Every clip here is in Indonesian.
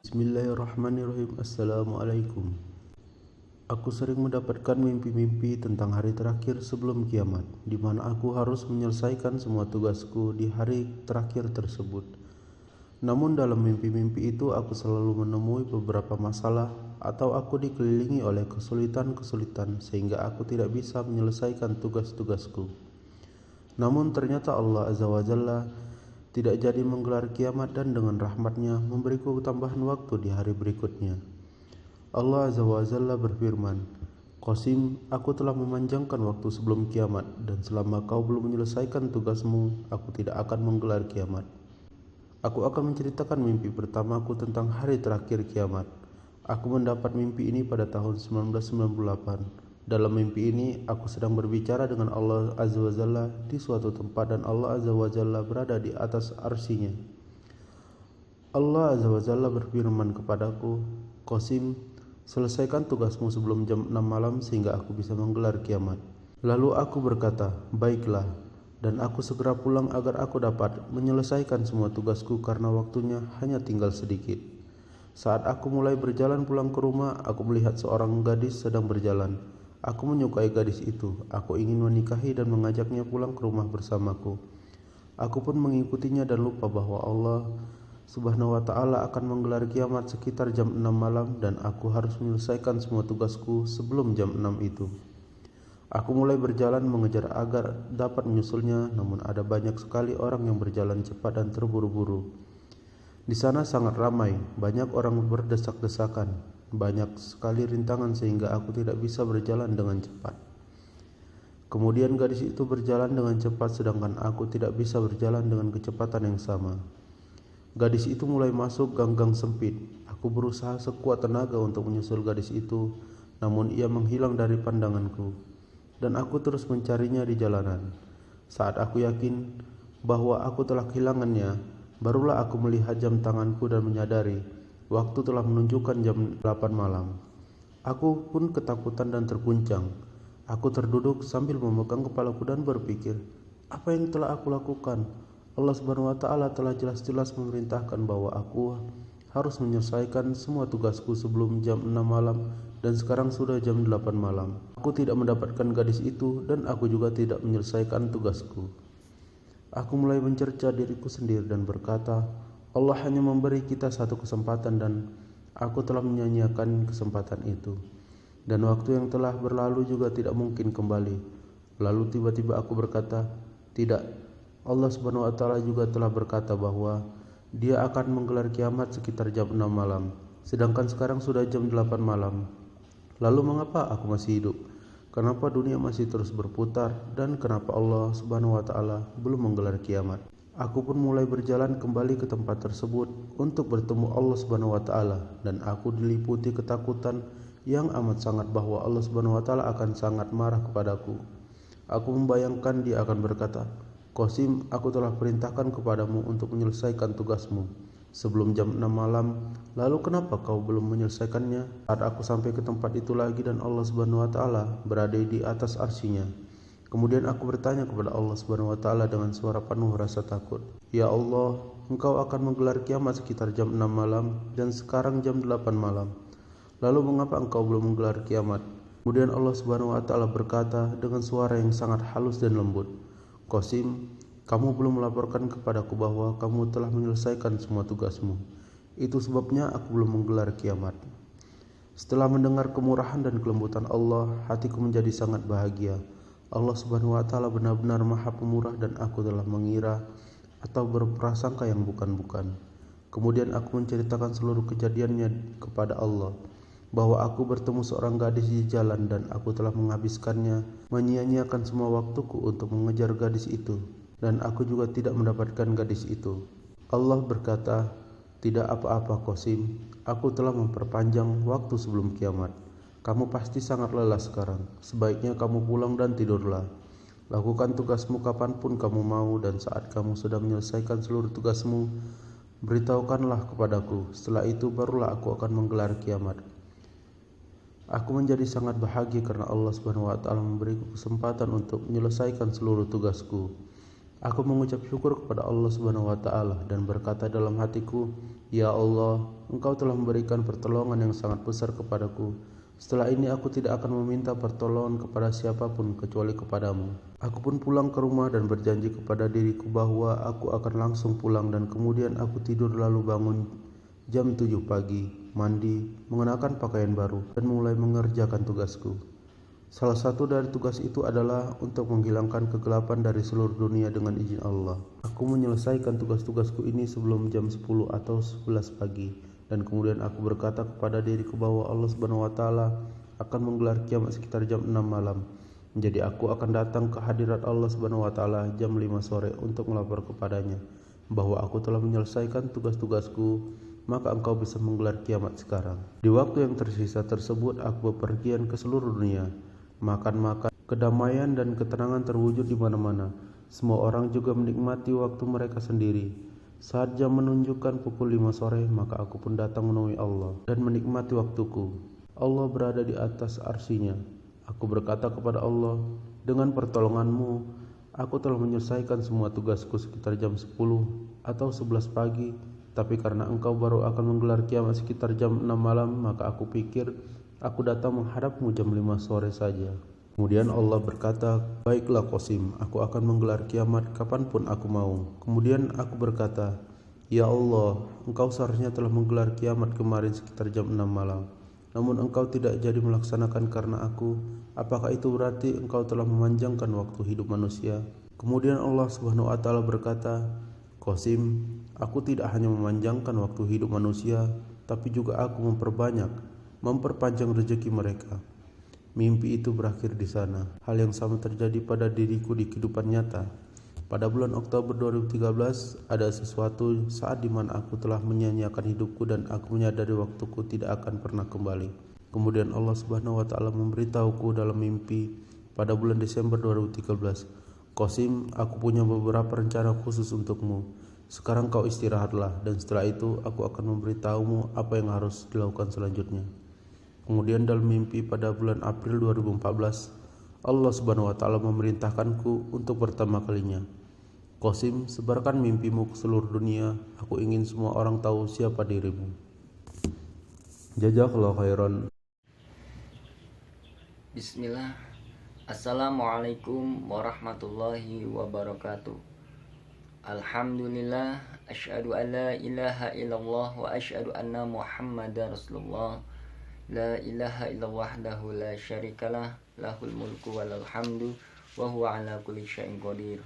Bismillahirrahmanirrahim. Assalamualaikum. Aku sering mendapatkan mimpi-mimpi tentang hari terakhir sebelum kiamat, di mana aku harus menyelesaikan semua tugasku di hari terakhir tersebut. Namun dalam mimpi-mimpi itu aku selalu menemui beberapa masalah atau aku dikelilingi oleh kesulitan-kesulitan sehingga aku tidak bisa menyelesaikan tugas-tugasku. Namun ternyata Allah Azza wa Jalla tidak jadi menggelar kiamat dan dengan rahmatnya memberiku tambahan waktu di hari berikutnya. Allah Azza wa Jalla berfirman, Qasim, aku telah memanjangkan waktu sebelum kiamat dan selama kau belum menyelesaikan tugasmu, aku tidak akan menggelar kiamat. Aku akan menceritakan mimpi pertamaku tentang hari terakhir kiamat. Aku mendapat mimpi ini pada tahun 1998. Dalam mimpi ini, aku sedang berbicara dengan Allah Azza wa Jalla di suatu tempat dan Allah Azza wa Jalla berada di atas arsy-Nya. Allah Azza wa Jalla berfirman kepadaku, Qasim, selesaikan tugasmu sebelum jam 6 malam sehingga aku bisa menggelar kiamat. Lalu aku berkata, baiklah, dan aku segera pulang agar aku dapat menyelesaikan semua tugasku karena waktunya hanya tinggal sedikit. Saat aku mulai berjalan pulang ke rumah, aku melihat seorang gadis sedang berjalan. Aku menyukai gadis itu. Aku ingin menikahi dan mengajaknya pulang ke rumah bersamaku. Aku pun mengikutinya dan lupa bahwa Allah Subhanahu wa ta'ala akan menggelar kiamat sekitar jam 6 malam dan aku harus menyelesaikan semua tugasku sebelum jam 6 itu. Aku mulai berjalan mengejar agar dapat menyusulnya, namun ada banyak sekali orang yang berjalan cepat dan terburu-buru. Di sana sangat ramai, banyak orang berdesak-desakan. Banyak sekali rintangan sehingga aku tidak bisa berjalan dengan cepat. Kemudian gadis itu berjalan dengan cepat sedangkan aku tidak bisa berjalan dengan kecepatan yang sama. Gadis itu mulai masuk gang-gang sempit. Aku berusaha sekuat tenaga untuk menyusul gadis itu, namun ia menghilang dari pandanganku. Dan aku terus mencarinya di jalanan. Saat aku yakin bahwa aku telah kehilangannya, barulah aku melihat jam tanganku dan menyadari waktu telah menunjukkan jam 8 malam. Aku pun ketakutan dan terguncang. Aku terduduk sambil memegang kepalaku dan berpikir, apa yang telah aku lakukan? Allah Subhanahu wa ta'ala telah jelas-jelas memerintahkan bahwa aku harus menyelesaikan semua tugasku sebelum jam 6 malam dan sekarang sudah jam 8 malam. Aku tidak mendapatkan gadis itu dan aku juga tidak menyelesaikan tugasku. Aku mulai mencerca diriku sendiri dan berkata, Allah hanya memberi kita satu kesempatan dan aku telah menyanyiakan kesempatan itu. Dan waktu yang telah berlalu juga tidak mungkin kembali. Lalu tiba-tiba aku berkata, tidak, Allah Subhanahu wa ta'ala juga telah berkata bahwa Dia akan menggelar kiamat sekitar jam 6 malam, sedangkan sekarang sudah jam 8 malam. Lalu mengapa aku masih hidup? Kenapa dunia masih terus berputar dan kenapa Allah Subhanahu wa ta'ala belum menggelar kiamat? Aku pun mulai berjalan kembali ke tempat tersebut untuk bertemu Allah Subhanahu wa ta'ala dan aku diliputi ketakutan yang amat sangat bahwa Allah Subhanahu wa ta'ala akan sangat marah kepadaku. Aku membayangkan Dia akan berkata, Qasim, aku telah perintahkan kepadamu untuk menyelesaikan tugasmu sebelum jam 6 malam, lalu kenapa kau belum menyelesaikannya? Saat aku sampai ke tempat itu lagi dan Allah Subhanahu wa ta'ala berada di atas arsy-Nya. Kemudian aku bertanya kepada Allah Subhanahu wa ta'ala dengan suara penuh rasa takut, Ya Allah, Engkau akan menggelar kiamat sekitar jam 6 malam dan sekarang jam 8 malam. Lalu mengapa Engkau belum menggelar kiamat? Kemudian Allah Subhanahu wa ta'ala berkata dengan suara yang sangat halus dan lembut, Qasim, kamu belum melaporkan kepadaku bahwa kamu telah menyelesaikan semua tugasmu. Itu sebabnya aku belum menggelar kiamat. Setelah mendengar kemurahan dan kelembutan Allah, hatiku menjadi sangat bahagia. Allah Subhanahu wa ta'ala benar-benar Maha Pemurah dan aku telah mengira atau berprasangka yang bukan-bukan. Kemudian aku menceritakan seluruh kejadiannya kepada Allah, bahwa aku bertemu seorang gadis di jalan dan aku telah menghabiskannya, menyia-nyiakan semua waktuku untuk mengejar gadis itu, dan aku juga tidak mendapatkan gadis itu. Allah berkata, tidak apa-apa Qasim, aku telah memperpanjang waktu sebelum kiamat. Kamu pasti sangat lelah sekarang. Sebaiknya kamu pulang dan tidurlah. Lakukan tugasmu kapanpun kamu mau dan saat kamu sudah menyelesaikan seluruh tugasmu, beritahukanlah kepadaku. Setelah itu barulah aku akan menggelar kiamat. Aku menjadi sangat bahagia karena Allah Subhanahu wa ta'ala memberiku kesempatan untuk menyelesaikan seluruh tugasku. Aku mengucap syukur kepada Allah Subhanahu wa taala dan berkata dalam hatiku, "Ya Allah, Engkau telah memberikan pertolongan yang sangat besar kepadaku. Setelah ini aku tidak akan meminta pertolongan kepada siapapun kecuali kepadamu." Aku pun pulang ke rumah dan berjanji kepada diriku bahwa aku akan langsung pulang, dan kemudian aku tidur lalu bangun jam 7 pagi, mandi, mengenakan pakaian baru dan mulai mengerjakan tugasku. Salah satu dari tugas itu adalah untuk menghilangkan kegelapan dari seluruh dunia dengan izin Allah. Aku menyelesaikan tugas-tugasku ini sebelum jam 10 atau 11 pagi, dan kemudian aku berkata kepada diriku bahwa Allah Subhanahu wa taala akan menggelar kiamat sekitar jam 6 malam. Jadi aku akan datang ke hadirat Allah Subhanahu wa taala jam 5 sore untuk melapor kepadanya bahwa aku telah menyelesaikan tugas-tugasku, maka engkau bisa menggelar kiamat sekarang. Di waktu yang tersisa tersebut aku bepergian ke seluruh dunia, makan-makan, kedamaian dan ketenangan terwujud di mana-mana. Semua orang juga menikmati waktu mereka sendiri. Saat jam menunjukkan pukul 5 sore, maka aku pun datang menemui Allah dan menikmati waktuku. Allah berada di atas arsinya. Aku berkata kepada Allah, "Dengan pertolonganmu, aku telah menyelesaikan semua tugasku sekitar jam 10 atau 11 pagi, tapi karena engkau baru akan menggelar kiamat sekitar jam 6 malam, maka aku pikir aku datang menghadapmu jam 5 sore saja." Kemudian Allah berkata, "Baiklah Qasim, aku akan menggelar kiamat kapanpun aku mau." Kemudian aku berkata, "Ya Allah, engkau seharusnya telah menggelar kiamat kemarin sekitar jam 6 malam. Namun engkau tidak jadi melaksanakan karena aku. Apakah itu berarti engkau telah memanjangkan waktu hidup manusia?" Kemudian Allah Subhanahu wa taala berkata, "Qasim, aku tidak hanya memanjangkan waktu hidup manusia, tapi juga aku memperpanjang rezeki mereka." Mimpi itu berakhir di sana. Hal yang sama terjadi pada diriku di kehidupan nyata. Pada bulan Oktober 2013, ada sesuatu saat di mana aku telah menyia-nyiakan hidupku dan aku menyadari waktuku tidak akan pernah kembali. Kemudian Allah Subhanahu wa taala memberitahuku dalam mimpi pada bulan Desember 2013, "Qasim, aku punya beberapa rencana khusus untukmu. Sekarang kau istirahatlah, dan setelah itu aku akan memberitahumu apa yang harus dilakukan selanjutnya." Kemudian dalam mimpi pada bulan April 2014, Allah Subhanahu wa taala memerintahkanku untuk pertama kalinya, "Qasim, sebarkan mimpimu ke seluruh dunia. Aku ingin semua orang tahu siapa dirimu." Jazakallahu khairan. Bismillah. Assalamualaikum warahmatullahi wabarakatuh. Alhamdulillah, asyhadu an la ilaha illallah wa asyhadu anna Muhammadar Rasulullah. La ilaha illallah wahdahu la syarikalah, lahul mulku walal hamdu wa huwa ala kulli syai'in qadir.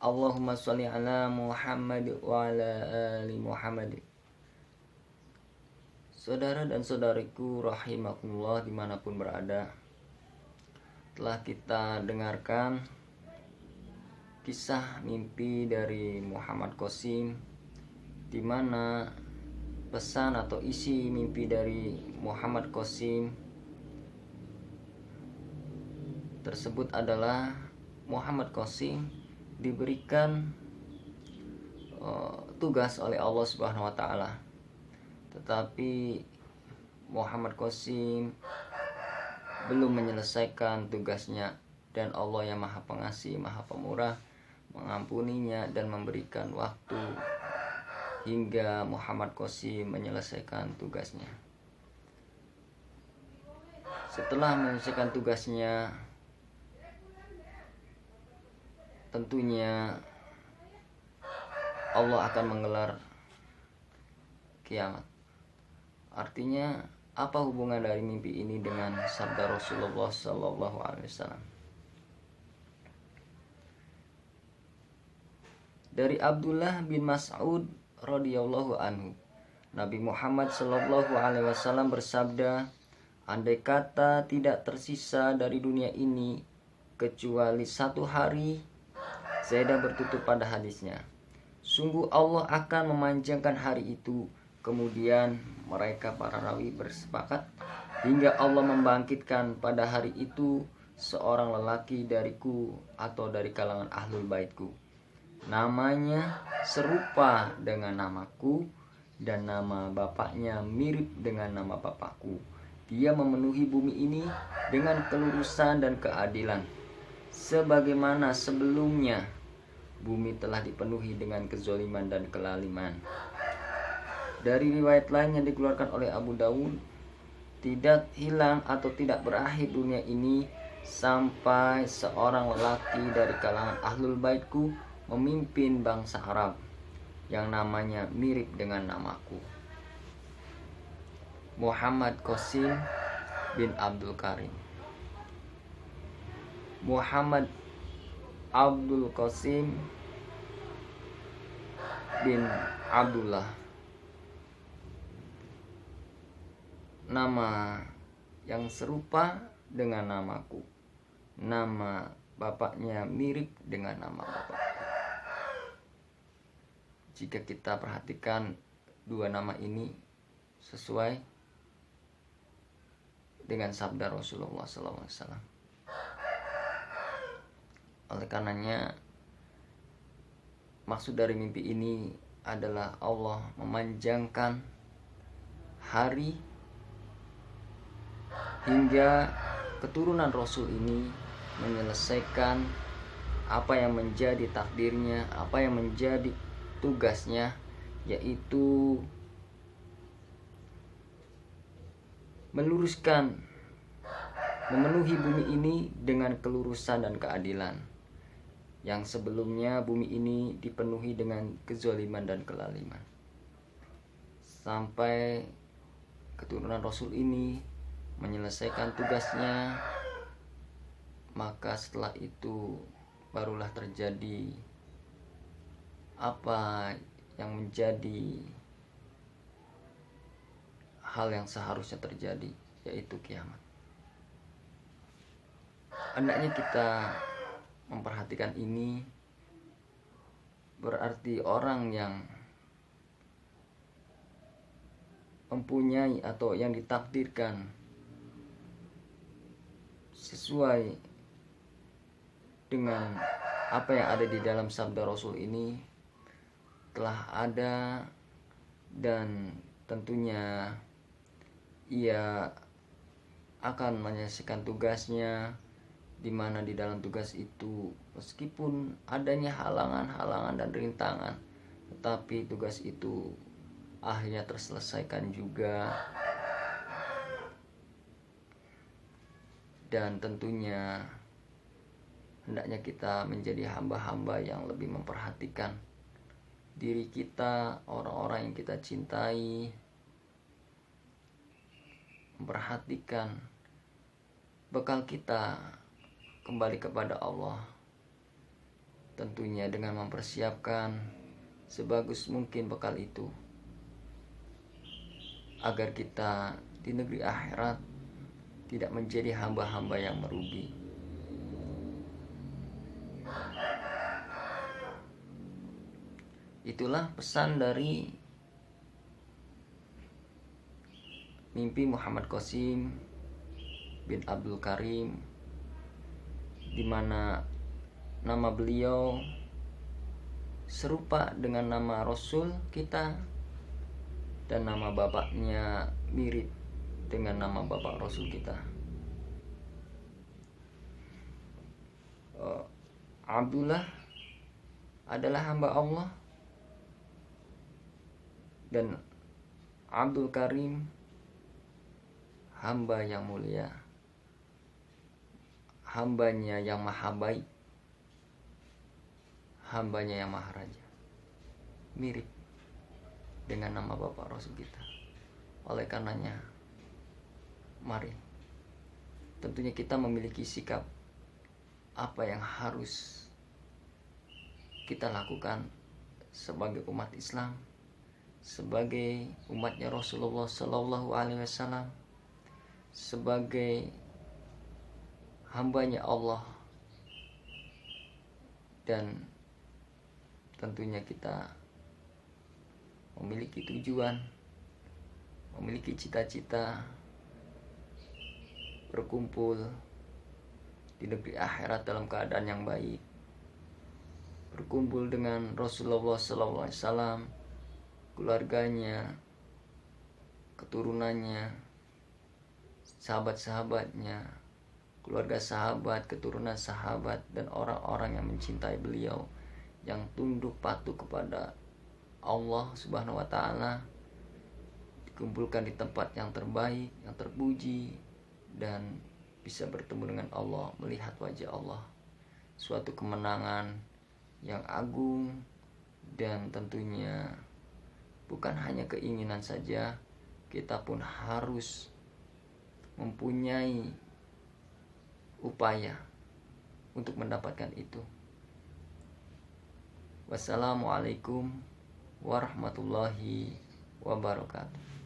Allahumma sholli ala Muhammad wa ala ali Muhammad. Saudara dan saudariku rahimakumullah dimanapun berada, telah kita dengarkan kisah mimpi dari Muhammad Qasim, di mana pesan atau isi mimpi dari Muhammad Qasim tersebut adalah Muhammad Qasim diberikan tugas oleh Allah Subhanahu wa taala. Tetapi Muhammad Qasim belum menyelesaikan tugasnya, dan Allah yang Maha Pengasih, Maha Pemurah mengampuninya dan memberikan waktu hingga Muhammad Qasim menyelesaikan tugasnya. Setelah menyelesaikan tugasnya, tentunya Allah akan menggelar kiamat. Artinya, apa hubungan dari mimpi ini dengan sabda Rasulullah sallallahu alaihi wasallam? Dari Abdullah bin Mas'ud radhiyallahu anhu, Nabi Muhammad sallallahu alaihi wasallam bersabda, "Andai kata tidak tersisa dari dunia ini kecuali 1 hari," Zaidah bertutur pada hadisnya, "sungguh Allah akan memanjangkan hari itu." Kemudian mereka para rawi bersepakat hingga Allah membangkitkan pada hari itu seorang lelaki dariku atau dari kalangan ahlul baitku. Namanya serupa dengan namaku dan nama bapaknya mirip dengan nama bapakku. Dia memenuhi bumi ini dengan kelurusan dan keadilan. sebagaimana sebelumnya bumi telah dipenuhi dengan kezoliman dan kelaliman. Dari riwayat lain yang dikeluarkan oleh Abu Dawud, tidak hilang atau tidak berakhir dunia ini sampai seorang lelaki dari kalangan ahlul baitku memimpin bangsa Arab yang namanya mirip dengan namaku. Muhammad Qasim bin Abdul Karim. Muhammad Abdul Qasim bin Abdullah, nama yang serupa dengan namaku. Nama bapaknya mirip dengan nama bapakku. Jika kita perhatikan dua nama ini sesuai dengan sabda Rasulullah SAW. Oleh karenanya, maksud dari mimpi ini adalah Allah memanjangkan hari hingga keturunan Rasul ini menyelesaikan apa yang menjadi takdirnya, apa yang menjadi tugasnya, yaitu meluruskan, memenuhi bumi ini dengan kelurusan dan keadilan. Yang sebelumnya bumi ini dipenuhi dengan kezaliman dan kelaliman. Sampai keturunan Rasul ini menyelesaikan tugasnya, maka setelah itu barulah terjadi apa yang menjadi hal yang seharusnya terjadi, yaitu kiamat. Hendaknya kita memperhatikan ini, berarti orang yang mempunyai atau yang ditakdirkan sesuai dengan apa yang ada di dalam sabda Rasul ini telah ada, dan tentunya ia akan menyelesaikan tugasnya, di mana di dalam tugas itu meskipun adanya halangan-halangan dan rintangan, tetapi tugas itu akhirnya terselesaikan juga. Dan tentunya hendaknya kita menjadi hamba-hamba yang lebih memperhatikan diri kita, orang-orang yang kita cintai, memperhatikan bekal kita kembali kepada Allah, tentunya dengan mempersiapkan sebagus mungkin bekal itu agar kita di negeri akhirat tidak menjadi hamba-hamba yang merugi. Itulah pesan dari mimpi Muhammad Qasim bin Abdul Karim, di mana nama beliau serupa dengan nama Rasul kita dan nama bapaknya mirip dengan nama bapak Rasul kita. Abdullah adalah hamba Allah, dan Abdul Karim hamba yang mulia, hambanya yang maha baik, hambanya yang maha raja, mirip dengan nama bapak Rasul kita. Oleh karenanya, mari tentunya kita memiliki sikap apa yang harus kita lakukan sebagai umat Islam, sebagai umatnya Rasulullah Sallallahu Alaihi Wasallam, sebagai hambanya Allah, dan tentunya kita memiliki tujuan, memiliki cita-cita berkumpul di negeri akhirat dalam keadaan yang baik, berkumpul dengan Rasulullah SAW, keluarganya, keturunannya, sahabat-sahabatnya, keluarga sahabat, keturunan sahabat, dan orang-orang yang mencintai beliau, yang tunduk patuh kepada Allah Subhanahu wa Ta'ala, dikumpulkan di tempat yang terbaik, yang terpuji, dan bisa bertemu dengan Allah, melihat wajah Allah. Suatu kemenangan yang agung, dan tentunya bukan hanya keinginan saja, kita pun harus mempunyai upaya untuk mendapatkan itu. Wassalamualaikum warahmatullahi wabarakatuh.